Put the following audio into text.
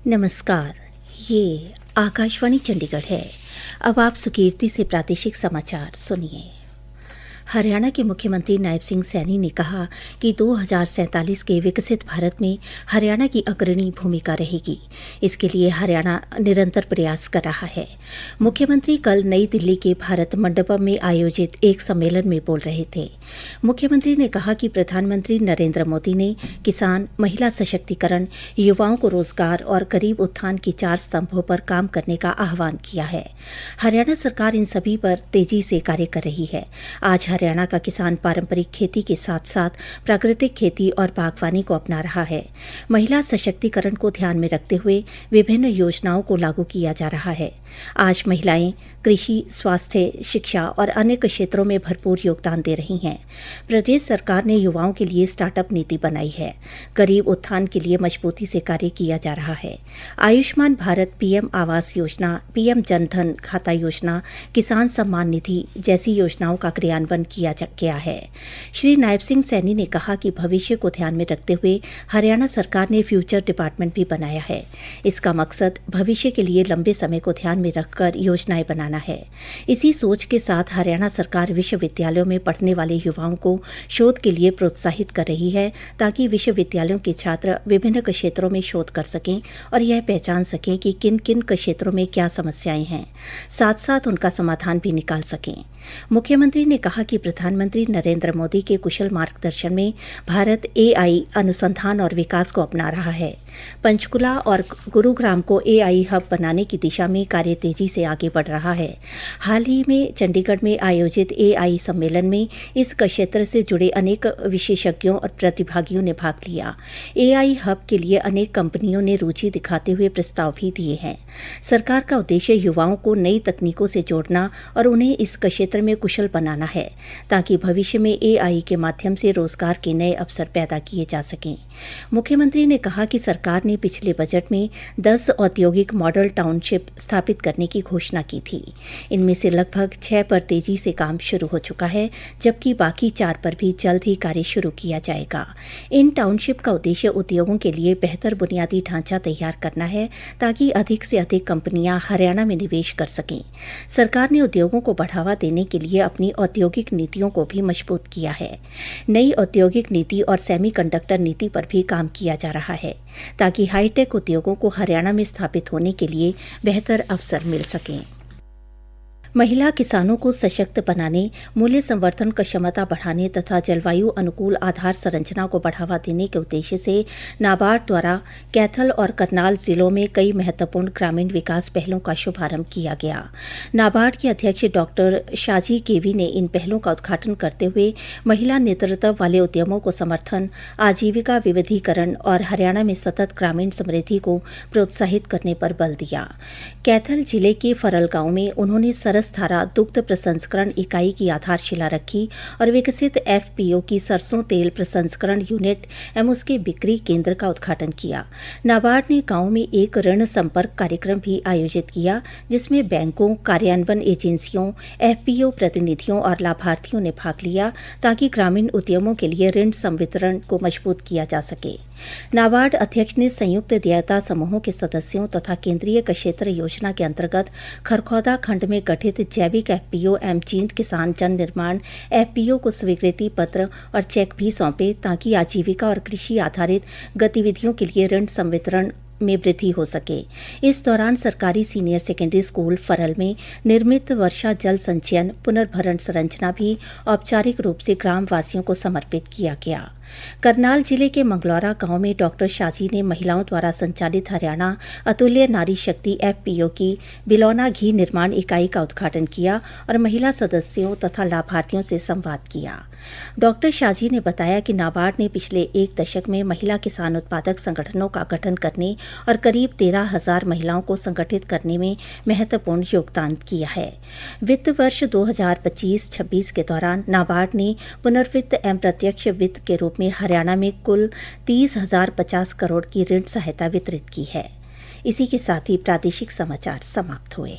नमस्कार। ये आकाशवाणी चंडीगढ़ है। अब आप सुकीर्ति से प्रादेशिक समाचार सुनिए। हरियाणा के मुख्यमंत्री नायब सिंह सैनी ने कहा कि 2047 के विकसित भारत में हरियाणा की अग्रणी भूमिका रहेगी। इसके लिए हरियाणा निरंतर प्रयास कर रहा है। मुख्यमंत्री कल नई दिल्ली के भारत मंडपम में आयोजित एक सम्मेलन में बोल रहे थे। मुख्यमंत्री ने कहा कि प्रधानमंत्री नरेंद्र मोदी ने किसान, महिला सशक्तिकरण, युवाओं को रोजगार और गरीब उत्थान की 4 स्तंभों पर काम करने का आह्वान किया है। हरियाणा सरकार इन सभी पर तेजी से कार्य कर रही है। आज हरियाणा का किसान पारंपरिक खेती के साथ साथ प्राकृतिक खेती और बागवानी को अपना रहा है। महिला सशक्तिकरण को ध्यान में रखते हुए विभिन्न योजनाओं को लागू किया जा रहा है। आज महिलाएं कृषि, स्वास्थ्य, शिक्षा और अन्य क्षेत्रों में भरपूर योगदान दे रही हैं। प्रदेश सरकार ने युवाओं के लिए स्टार्टअप नीति बनाई है। गरीब उत्थान के लिए मजबूती से कार्य किया जा रहा है। आयुष्मान भारत, पीएम आवास योजना, पीएम जनधन खाता योजना, किसान सम्मान निधि जैसी योजनाओं का क्रियान्वयन किया गया है। श्री नायब सिंह सैनी ने कहा कि भविष्य को ध्यान में रखते हुए हरियाणा सरकार ने फ्यूचर डिपार्टमेंट भी बनाया है। इसका मकसद भविष्य के लिए लंबे समय को ध्यान में रखकर योजनाएं बनाना है। इसी सोच के साथ हरियाणा सरकार विश्वविद्यालयों में पढ़ने वाले युवाओं को शोध के लिए प्रोत्साहित कर रही है, ताकि विश्वविद्यालयों के छात्र विभिन्न क्षेत्रों में शोध कर सकें और यह पहचान सकें कि किन किन क्षेत्रों में क्या समस्याएं हैं, साथ साथ उनका समाधान भी निकाल सकें। मुख्यमंत्री ने कहा कि प्रधानमंत्री नरेंद्र मोदी के कुशल मार्गदर्शन में भारत एआई अनुसंधान और विकास को अपना रहा है। पंचकुला और गुरुग्राम को एआई हब बनाने की दिशा में कार्य तेजी से आगे बढ़ रहा है। हाल ही में चंडीगढ़ में आयोजित एआई सम्मेलन में इस क्षेत्र से जुड़े अनेक विशेषज्ञों और प्रतिभागियों ने भाग लिया। एआई हब के लिए अनेक कंपनियों ने रुचि दिखाते हुए प्रस्ताव भी दिए हैं। सरकार का उद्देश्य युवाओं को नई तकनीकों से जोड़ना और उन्हें इस क्षेत्र में कुशल बनाना है, ताकि भविष्य में एआई के माध्यम से रोजगार के नए अवसर पैदा किए जा सकें। मुख्यमंत्री ने कहा कि सरकार ने पिछले बजट में 10 औद्योगिक मॉडल टाउनशिप स्थापित करने की घोषणा की थी। इनमें से लगभग 6 पर तेजी से काम शुरू हो चुका है, जबकि बाकी 4 पर भी जल्द ही कार्य शुरू किया जाएगा। इन टाउनशिप का उद्देश्य उद्योगों के लिए बेहतर बुनियादी ढांचा तैयार करना है, ताकि अधिक से अधिक कंपनियां हरियाणा में निवेश कर सकें। सरकार ने उद्योगों को बढ़ावा देने के लिए अपनी औद्योगिक नीतियों को भी मजबूत किया है। नई औद्योगिक नीति और सेमीकंडक्टर नीति पर भी काम किया जा रहा है, ताकि हाईटेक उद्योगों को हरियाणा में स्थापित होने के लिए बेहतर अवसर मिल सकें। महिला किसानों को सशक्त बनाने, मूल्य संवर्धन की क्षमता बढ़ाने तथा जलवायु अनुकूल आधार संरचना को बढ़ावा देने के उद्देश्य से नाबार्ड द्वारा कैथल और करनाल जिलों में कई महत्वपूर्ण ग्रामीण विकास पहलों का शुभारंभ किया गया। नाबार्ड के अध्यक्ष डॉक्टर शाजी केवी ने इन पहलों का उद्घाटन करते हुए महिला नेतृत्व वाले उद्यमों को समर्थन, आजीविका विविधीकरण और हरियाणा में सतत ग्रामीण समृद्धि को प्रोत्साहित करने पर बल दिया। कैथल जिले के फरल गांव में उन्होंने सरसधारा दुग्ध प्रसंस्करण इकाई की आधारशिला रखी और विकसित एफपीओ की सरसों तेल प्रसंस्करण यूनिट एवं उसके बिक्री केंद्र का उद्घाटन किया। नाबार्ड ने गांव में एक ऋण संपर्क कार्यक्रम भी आयोजित किया, जिसमें बैंकों, कार्यान्वयन एजेंसियों, एफपीओ प्रतिनिधियों और लाभार्थियों ने भाग लिया, ताकि ग्रामीण उद्यमों के लिए ऋण संवितरण को मजबूत किया जा सके। नाबार्ड अध्यक्ष ने संयुक्त देयता समूहों के सदस्यों तथा केंद्रीय क्षेत्र योजना के अंतर्गत खरखौदा खंड में गठित जैविक एफपीओ एवं जींद किसान जन निर्माण एफपीओ को स्वीकृति पत्र और चेक भी सौंपे, ताकि आजीविका और कृषि आधारित गतिविधियों के लिए ऋण संवितरण में वृद्धि हो सके। इस दौरान सरकारी सीनियर सेकेंडरी स्कूल फरल में निर्मित वर्षा जल संचयन पुनर्भरण संरचना भी औपचारिक रूप से ग्राम वासियों को समर्पित किया गया। करनाल जिले के मंगलौरा गांव में डॉक्टर शाजी ने महिलाओं द्वारा संचालित हरियाणा अतुल्य नारी शक्ति एफपीओ की बिलौना घी निर्माण इकाई का उद्घाटन किया और महिला सदस्यों तथा लाभार्थियों से संवाद किया। डॉक्टर शाजी ने बताया कि नाबार्ड ने पिछले 1 दशक में महिला किसान उत्पादक संगठनों का गठन करने और करीब 13,000 महिलाओं को संगठित करने में महत्वपूर्ण योगदान किया है। वित्त वर्ष 2025-26 के दौरान नाबार्ड ने पुनर्वित्त एवं प्रत्यक्ष वित्त के रूप में हरियाणा में कुल 30,050 करोड़ की ऋण सहायता वितरित की है। इसी के साथ ही प्रादेशिक समाचार समाप्त हुए।